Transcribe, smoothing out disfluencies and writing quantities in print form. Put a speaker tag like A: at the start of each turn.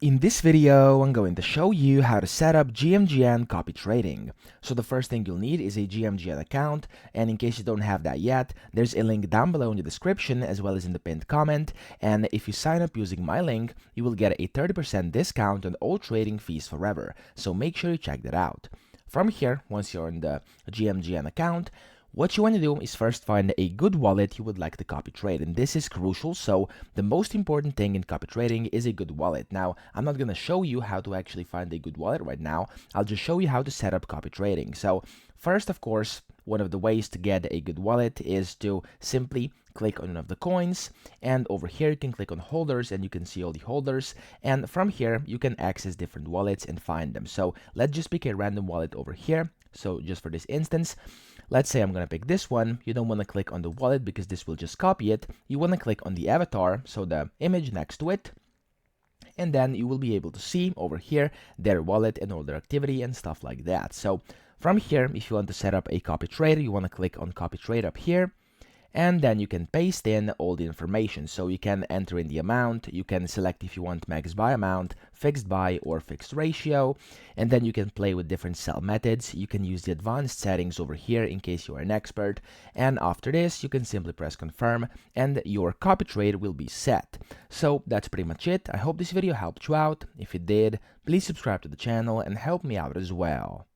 A: In this video, I'm going to show you how to set up GMGN copy trading. So the first thing you'll need is a GMGN account, and in case you don't have that yet, there's a link down below in the description as well as in the pinned comment, and if you sign up using my link, you will get a 30% discount on all trading fees forever, so make sure you check that out. From here, once you're in the GMGN account, what you want to do is first find a good wallet you would like to copy trade, and this is crucial. So the most important thing in copy trading is a good wallet. Now, I'm not going to show you how to actually find a good wallet right now. I'll just show you how to set up copy trading. So first, of course, one of the ways to get a good wallet is to simply click on one of the coins, and over here you can click on holders and you can see all the holders, and from here you can access different wallets and find them. So let's just pick a random wallet over here. So just for this instance, let's say I'm going to pick this one. You don't want to click on the wallet because this will just copy it. You want to click on the avatar, so the image next to it, and then you will be able to see over here their wallet and all their activity and stuff like that. So from here, if you want to set up a copy trade, you want to click on copy trade up here, and then you can paste in all the information. So you can enter in the amount, you can select if you want max buy amount, fixed buy, or fixed ratio, and then you can play with different sell methods. You can use the advanced settings over here in case you are an expert, and after this you can simply press confirm and your copy trade will be set. So that's pretty much it. I hope this video helped you out. If it did, please subscribe to the channel and help me out as well.